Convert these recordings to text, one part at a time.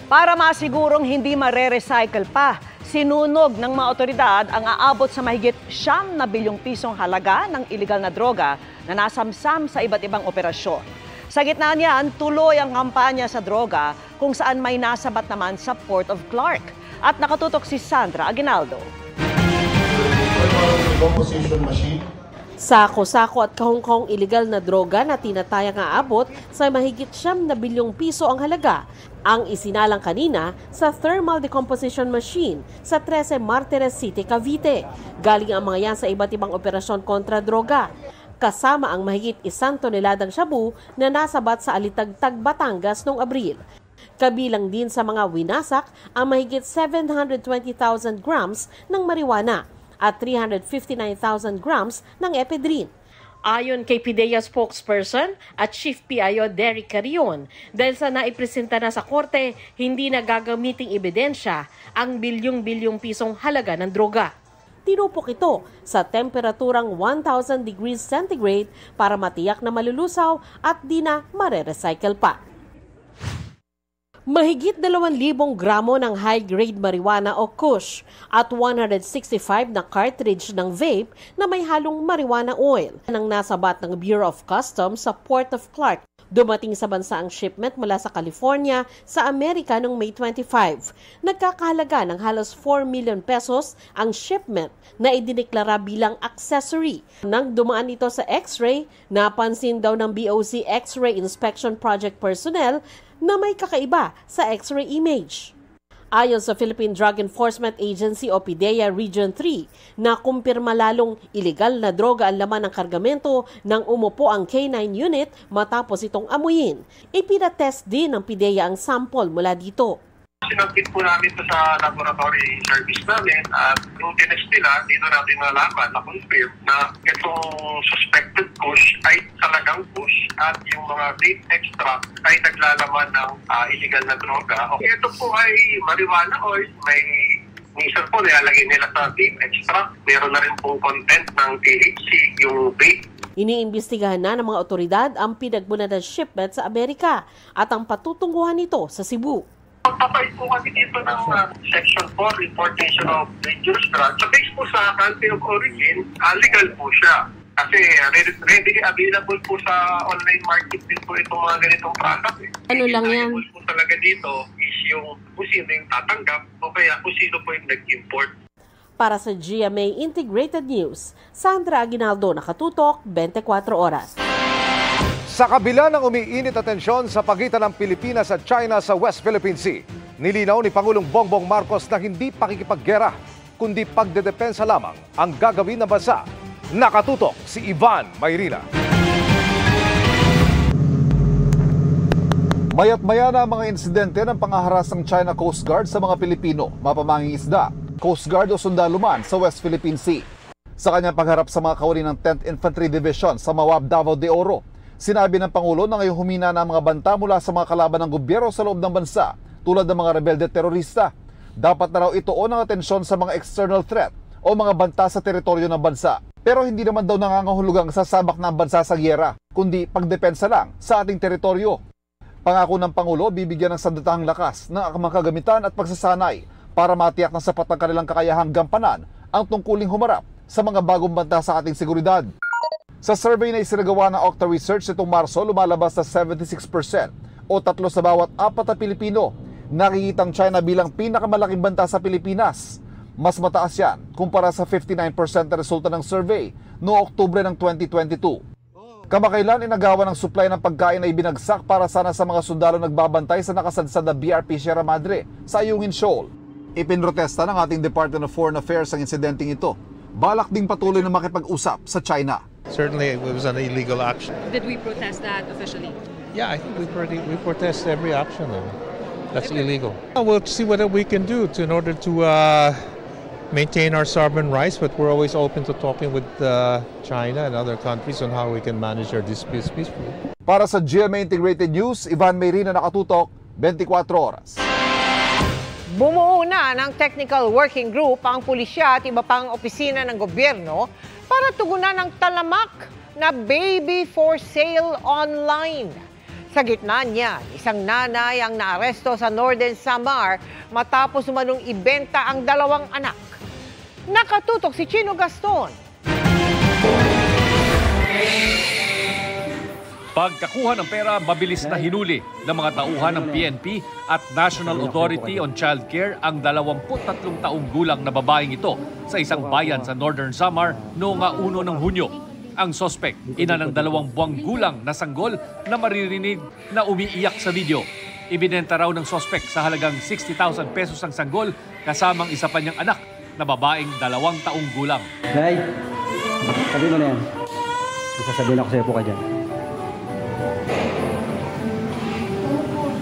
Para masigurong hindi mare-recycle pa, sinunog ng mga otoridad ang aabot sa mahigit 9 bilyong pisong halaga ng iligal na droga na nasamsam sa iba't ibang operasyon. Sa gitna niyan, tuloy ang kampanya sa droga kung saan may nasabat naman sa Port of Clark. At nakatutok si Sandra Aguinaldo. Sako-sako at kahongkong iligal na droga na tinatayang aabot sa mahigit 9 bilyong piso ang halaga ang isinalang kanina sa thermal decomposition machine sa 13 Martires City, Cavite. Galing ang mga yan sa iba't ibang operasyon kontra droga. Kasama ang mahigit 1 toneladang shabu na nasabat sa Alitagtag, Batangas noong Abril. Kabilang din sa mga winasak ang mahigit 720,000 grams ng marijuana at 359,000 grams ng ephedrine. Ayon kay PIDEA spokesperson at Chief PIO Derek Carrion, dahil sa naipresenta na sa korte, hindi na gagamiting ebidensya ang bilyong-bilyong pisong halaga ng droga. Tinupok ito sa temperaturang 1,000 degrees centigrade para matiyak na malulusaw at di na mare-recycle pa. Mahigit 2,000 gramo ng high-grade marijuana o kush at 165 na cartridge ng vape na may halong marijuana oil nang nasabat ng Bureau of Customs sa Port of Clark. Dumating sa bansa ang shipment mula sa California sa Amerika noong May 25. Nagkakahalaga ng halos 4 million pesos ang shipment na idineklara bilang accessory. Nang dumaan ito sa X-ray, napansin daw ng BOC X-ray Inspection Project personnel na may kakaiba sa X-ray image. Ayon sa Philippine Drug Enforcement Agency o PIDEA Region 3, nakumpirma lalong iligal na droga ang laman ng kargamento nang umupo ang K9 unit matapos itong amuyin. Ipinatest din ng PIDEA ang sample mula dito. Sinagpit po namin ito sa laboratory service namin at yung tinest nila, dito natin nalaman na confirm na itong suspected kush ay talagang kush at yung mga vape extract ay naglalaman ng illegal na droga. Okay, ito po ay marijuana oil, may minsan po nilalagay nila sa vape extract, meron na rin pong content ng THC, yung vape. Iniimbestigahan na ng mga otoridad ang pinagbunadan shipment sa Amerika at ang patutunguhan nito sa Cebu. Pagpapait po kasi dito ng Section 4, Importation of Dangerous Drugs. So based po sa country of origin, legal po siya. Kasi readily available po sa online market din po itong mga ganitong product. Ano lang yan? Available po talaga dito is yung kung sino yung tatanggap o kaya kung sino po yung nag-import. Para sa GMA Integrated News, Sandra Aguinaldo, nakatutok, 24 oras. Sa kabila ng umiinit na tensyon sa pagitan ng Pilipinas at China sa West Philippine Sea, nilinaw ni Pangulong Bongbong Marcos na hindi pakikipaggera, kundi pagdedepensa lamang ang gagawin ng bansa. Nakatutok si Ivan Mayrina. Mayat-maya na ang mga insidente ng pangaharas ng China Coast Guard sa mga Pilipino, mapamanging isda, Coast Guard o sundalo man sa West Philippine Sea. Sa kanyang pagharap sa mga kawani ng 10th Infantry Division sa Mawab, Davao de Oro, sinabi ng Pangulo na ngayong humina na ang mga banta mula sa mga kalaban ng gobyerno sa loob ng bansa tulad ng mga rebelde terorista. Dapat na raw ituon ang atensyon sa mga external threat o mga banta sa teritoryo ng bansa. Pero hindi naman daw nangangahulugang sasabak na ang bansa sa gyera, kundi pagdepensa lang sa ating teritoryo. Pangako ng Pangulo, bibigyan ng sandatahang lakas ng mga kagamitan at pagsasanay para matiyak ng sapat ng kanilang kakayahang gampanan ang tungkuling humarap sa mga bagong banta sa ating seguridad. Sa survey na isinagawa ng Octa Research itong Marso, lumalabas na 76% o 3 sa bawat 4 na Pilipino nakikitang China bilang pinakamalaking banta sa Pilipinas. Mas mataas yan kumpara sa 59% na resulta ng survey noong Oktubre ng 2022. Kamakailan inagawa ng supply ng pagkain na ibinagsak para sana sa mga sundalo nagbabantay sa nakasadsad na BRP Sierra Madre sa Ayungin Shoal. Ipinrotesta ng ating Department of Foreign Affairs ang insidenteng ito. Balak ding patuloy na makipag-usap sa China. Certainly, it was an illegal action. Did we protest that officially? Yeah, I think we protest every action that's illegal. We'll see what we can do in order to maintain our sovereign rights, but we're always open to talking with China and other countries on how we can manage our disputes peacefully. Para sa GMA Integrated News, Ivan Mayrina, nakatutok, 24 oras. Bumuo na ng technical working group ang pulisya at iba pang opisina ng gobyerno para tugunan ng talamak na baby for sale online. Sa gitna niya, isang nanay ang naaresto sa Northern Samar matapos umanong ibenta ang 2 anak. Nakatutok si Chino Gaston. Pagkakuha ng pera, mabilis na hinuli ng mga tauhan ng PNP at National Authority on Child Care ang 23 taong gulang na babaeng ito sa isang bayan sa Northern Samar noong 1 ng Hunyo. Ang sospek, ina ng 2 buwang gulang na sanggol na maririnig na umiiyak sa video. Ibinenta raw ng sospek sa halagang 60,000 pesos ang sanggol kasamang isa pa niyang anak na babaeng 2 taong gulang. Nay, sabi mo na yan. Sasabihin ako sa'yo po ka dyan.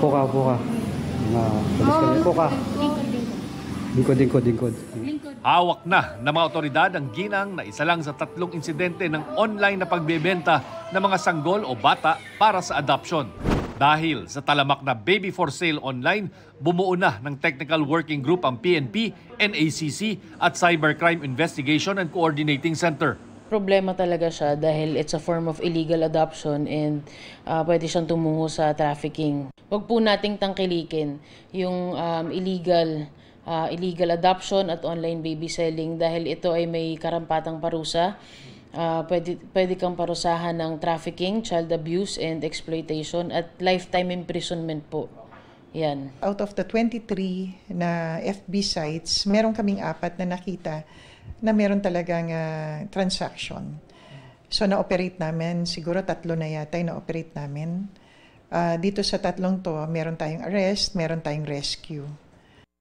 Puka. Puka. Lingkod. Hawak na ng mga otoridad ang ginang na isa lang sa 3 insidente ng online na pagbebenta ng mga sanggol o bata para sa adoption. Dahil sa talamak na baby for sale online, bumuo na ng Technical Working Group ang PNP, NACC at Cybercrime Investigation and Coordinating Center. Problema talaga siya dahil it's a form of illegal adoption and pwede siyang tumungo sa trafficking. Huwag po nating tangkilikin yung illegal adoption at online baby selling dahil ito ay may karampatang parusa. Pwede kang parusahan ng trafficking, child abuse, and exploitation at lifetime imprisonment po. Yan. Out of the 23 na FB sites, meron kaming 4 na nakita na meron talagang transaction. So na-operate namin, siguro 3 na yata yung na-operate namin. Dito sa 3 to, meron tayong arrest, meron tayong rescue.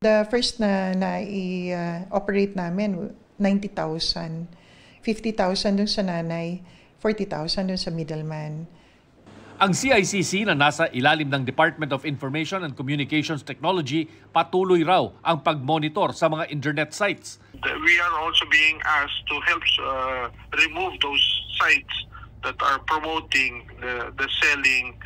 The first na i-operate namin, 90,000. 50,000 dun sa nanay, 40,000 dun sa middleman. Ang CICC na nasa ilalim ng Department of Information and Communications Technology patuloy raw ang pag-monitor sa mga internet sites. We are also being asked to help remove those sites that are promoting the selling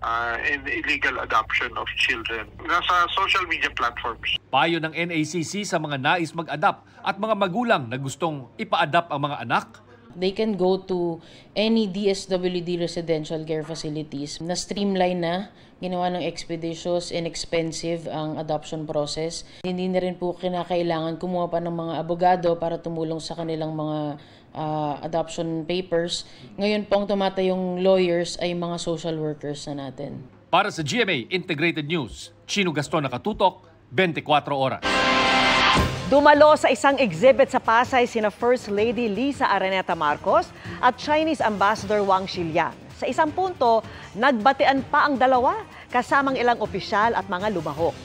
and illegal adoption of children. Nasa social media platforms. Payo ng NACC sa mga nais mag-adapt at mga magulang na gustong ipa-adapt ang mga anak. They can go to any DSWD residential care facilities na streamline na, ginawa ng expeditious and expensive ang adoption process. Hindi na rin po kinakailangan kumuha pa ng mga abogado para tumulong sa kanilang mga adoption papers. Ngayon pong tumatayong lawyers ay mga social workers na natin. Para sa GMA Integrated News, Chino Gaston, nakatutok, 24 oras. Dumalo sa isang exhibit sa Pasay sina First Lady Lisa Araneta Marcos at Chinese Ambassador Wang Xilian. Sa isang punto, nagbatean pa ang dalawa kasamang ilang opisyal at mga lumahok.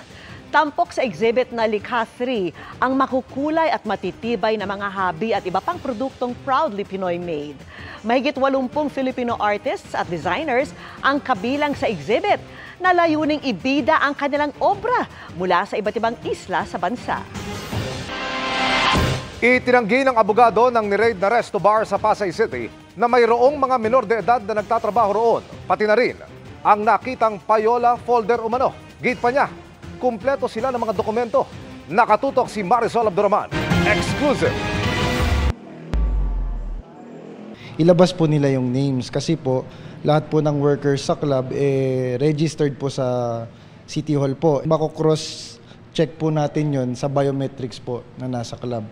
Tampok sa exhibit na Likha 3 ang makukulay at matitibay na mga habi at iba pang produktong proudly Pinoy made. Mahigit 80 Filipino artists at designers ang kabilang sa exhibit na layuning ibida ang kanilang obra mula sa iba't ibang isla sa bansa. Itinanggi ng abogado ng ni-raid na Resto Bar sa Pasay City na mayroong mga minor de edad na nagtatrabaho roon, pati na rin ang nakitang payola folder umano. Gate pa niya, kumpleto sila ng mga dokumento. Nakatutok si Marisol Abdurrahman. Exclusive. Ilabas po nila yung names kasi po lahat po ng workers sa club registered po sa City Hall po. Mako-cross check po natin yon sa biometrics po na nasa club.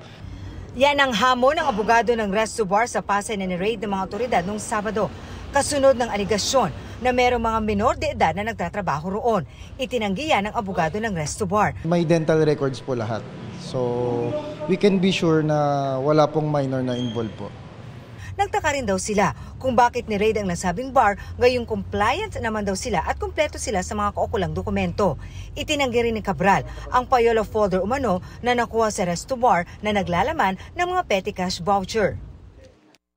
Yan ang hamon ng abogado ng Resto Bar sa Pasay na ni-raid ng mga otoridad noong Sabado. Kasunod ng aligasyon na merong mga minor de edad na nagtatrabaho roon. Itinanggi yan ng abogado ng Resto Bar. May dental records po lahat. So we can be sure na wala pong minor na involved po. Nagtaka rin daw sila kung bakit ni-raid ang nasabing bar, gayong compliant naman daw sila at kumpleto sila sa mga kaukulang dokumento. Itinanggi rin ni Cabral ang payola folder umano na nakuha sa Resto Bar na naglalaman ng mga petty cash voucher.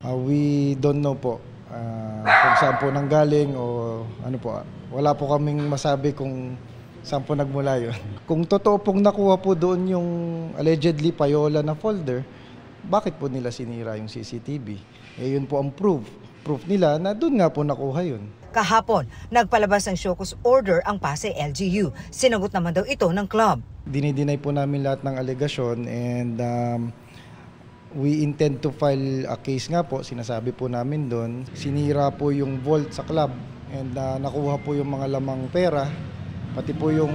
We don't know po kung saan po nanggaling o ano po. Wala po kaming masabi kung saan po nagmula yun. Kung totoo pong nakuha po doon yung allegedly payola na folder, bakit po nila sinira yung CCTV? Yun po ang proof nila na doon nga po nakuha yun. Kahapon, nagpalabas ng show cause order ang Pasay LGU. Sinagot naman daw ito ng club. Dinideny po namin lahat ng alegasyon and we intend to file a case nga po. Sinasabi po namin doon, sinira po yung vault sa club and nakuha po yung mga lamang pera, pati po yung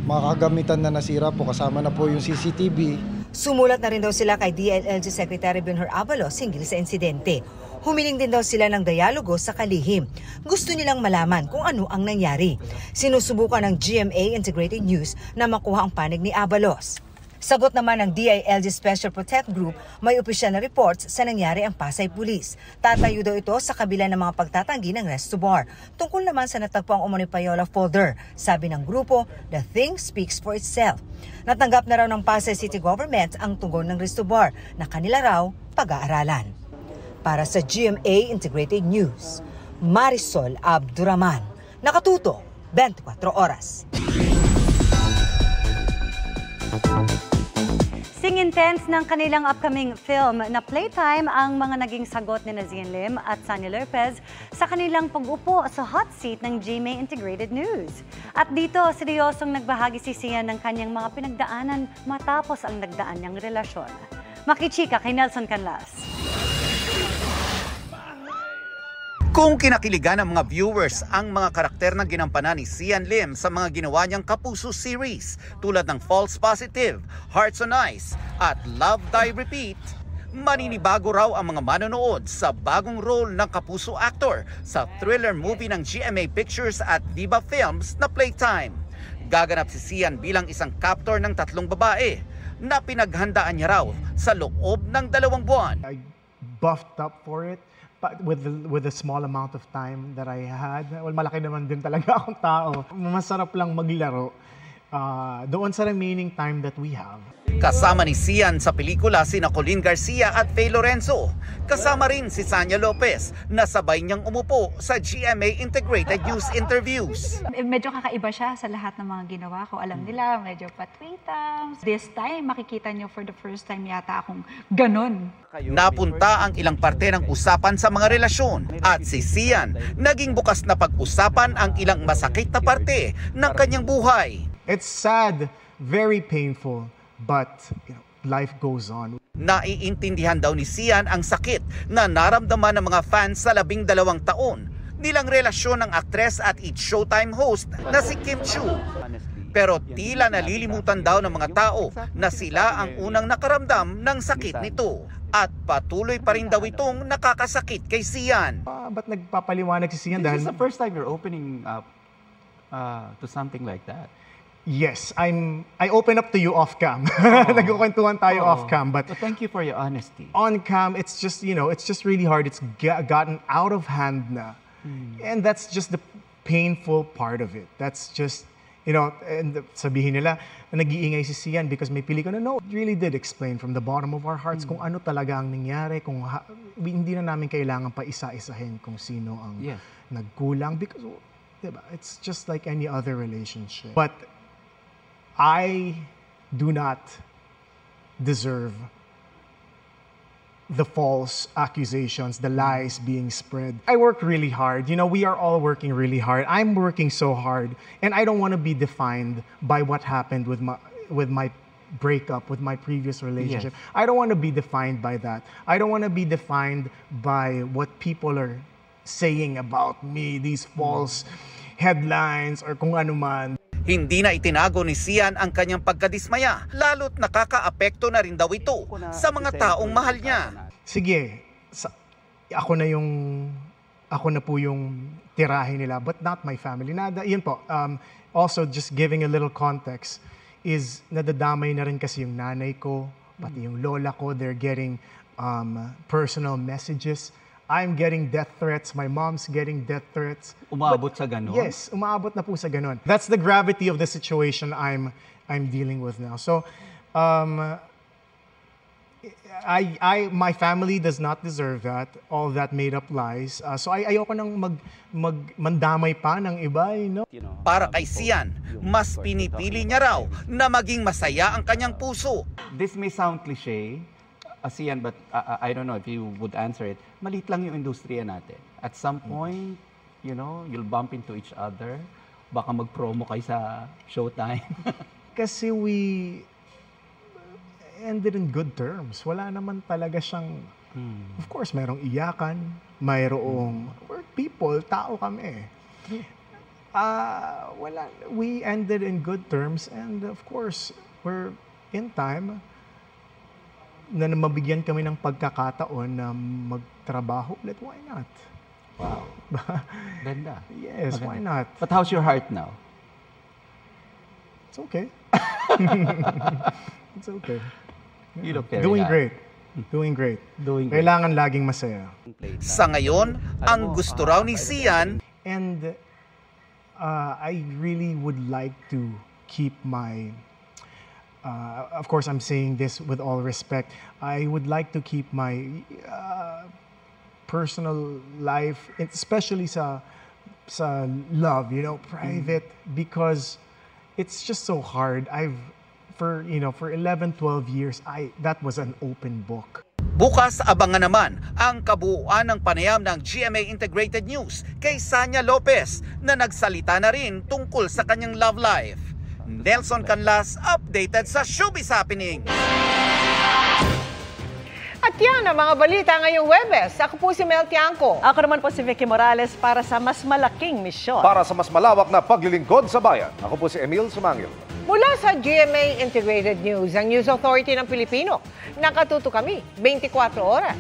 mga kagamitan na nasira po, kasama na po yung CCTV. Sumulat na rin daw sila kay DILG Secretary Benhur Abalos hinggil sa insidente. Humiling din daw sila ng dialogo sa kalihim. Gusto nilang malaman kung ano ang nangyari. Sinusubukan ng GMA Integrated News na makuha ang panig ni Abalos. Sagot naman ng DILG Special Protect Group, may opisyal na reports sa nangyari ang Pasay Police. Tatayo daw ito sa kabila ng mga pagtatanggi ng resto bar. Tungkol naman sa natagpo ang umano'y payola folder. Sabi ng grupo, the thing speaks for itself. Natanggap na raw ng Pasay City Government ang tugon ng resto bar na kanila raw pag-aaralan. Para sa GMA Integrated News, Marisol Abduraman, nakatuto 24 oras. Sing-intense ng kanilang upcoming film na Playtime ang mga naging sagot ni Zian Lim at Sanya Lopez sa kanilang pag-upo sa hot seat ng GMA Integrated News. At dito, seryosong nagbahagi si Zian ng kanyang mga pinagdaanan matapos ang nagdaan niyang relasyon. Makichika kay Nelson Canlas. Kung kinakiligan ng mga viewers ang mga karakter na ginampanan ni Zian Lim sa mga ginawa niyang Kapuso series tulad ng False Positive, Hearts on Ice at Love Die Repeat, maninibago raw ang mga manonood sa bagong role ng Kapuso actor sa thriller movie ng GMA Pictures at Diva Films na Playtime. Gaganap si Zian bilang isang captor ng 3 babae na pinaghandaan niya raw sa loob ng 2 buwan. I buffed up for it. But with the small amount of time that I had, well, malaki naman din talaga akong tao. Masarap lang maglaro doon sa remaining time that we have. Kasama ni Zian sa pelikula sina Colleen Garcia at Faye Lorenzo. Kasama rin si Sanya Lopez na sabay niyang umupo sa GMA Integrated News interviews. Medyo kakaiba siya sa lahat ng mga ginawa ko. Alam nila, medyo patwitang. This time, makikita niyo for the first time yata akong ganon. Napunta ang ilang parte ng usapan sa mga relasyon at si Zian naging bukas na pag-usapan ang ilang masakit na parte ng kanyang buhay. It's sad, very painful, but life goes on. Naiintindihan daw ni Zian ang sakit na naramdaman ng mga fans sa 12 taon nilang relasyon ng aktres at It's Showtime host na si Kim Chiu. Pero tila nalilimutan daw ng mga tao na sila ang unang nakaramdam ng sakit nito. At patuloy pa rin daw itong nakakasakit kay Zian. Ba't nagpapaliwanag si Zian? This is the first time you're opening up to something like that. Yes, I open up to you off cam. Nagkukwentuhan tayo off cam, but thank you for your honesty. On cam, it's just really hard. It's gotten out of hand na. And that's just the painful part of it. That's just, and sabihin nila na nag-iingay si Zian because may pelikula. No, it really did explain from the bottom of our hearts kung ano talaga ang nangyari, kung hindi na namin kailangan pa isa-isahin kung sino ang nagkulang because diba, it's just like any other relationship. But I do not deserve the false accusations, the lies being spread. I work really hard. We are all working really hard. I'm working so hard, and I don't want to be defined by what happened with my breakup, with my previous relationship. Yes. I don't want to be defined by that. I don't want to be defined by what people are saying about me, these false headlines or kung ano man. Hindi na itinago ni Zian ang kanyang pagkadismaya, lalo't nakakaapekto na rin daw ito sa mga taong mahal niya. Sige, ako na po yung tirahin nila, but not my family. Yun po, also just giving a little context is nadadamay na rin kasi yung nanay ko, pati yung lola ko, they're getting personal messages. I'm getting death threats, my mom's getting death threats. Umaabot sa ganon? Yes, umaabot na po sa ganon. That's the gravity of the situation I'm dealing with now. So, my family does not deserve that, all that made up lies. So ayoko nang mandamay pa ng iba, Para kay Zian, mas pinipili niya raw na maging masaya ang kanyang puso. This may sound cliché, Zian, but I don't know if you would answer it. Maliit lang yung industriya natin. At some point, you'll bump into each other. Baka mag-promo kayo sa Showtime. Kasi we ended in good terms. Wala naman talaga siyang, of course, mayroong iyakan, mayroong people, tao kami. We ended in good terms, and of course, we're in time na mabigyan kami ng pagkakataon na magtrabaho ulit. Why not? Wow. Ganda. Yes, Maganda. why not? But how's your heart now? It's okay. It's okay. You look very Doing happy. great. Doing great. Doing great. Kailangan laging masaya. Sa ngayon, ang gusto raw ni Sian, And I really would like to keep my, of course I'm saying this with all respect, I would like to keep my personal life, especially sa love, private, because it's just so hard. For 11, 12 years, that was an open book. bukas abangan naman ang kabuuan ng panayam ng GMA Integrated News kay Sanya Lopez na nagsalita na rin tungkol sa kanyang love life. Nelson Canlas, updated sa Showbiz Happening. At yan ang mga balita ngayong Huwebes. Ako po si Mel Tiangco. Ako naman po si Vicky Morales para sa mas malaking misyon. Para sa mas malawak na paglilingkod sa bayan, ako po si Emil Sumangil. Mula sa GMA Integrated News, ang News Authority ng Pilipino. Nakatuto kami 24 oras.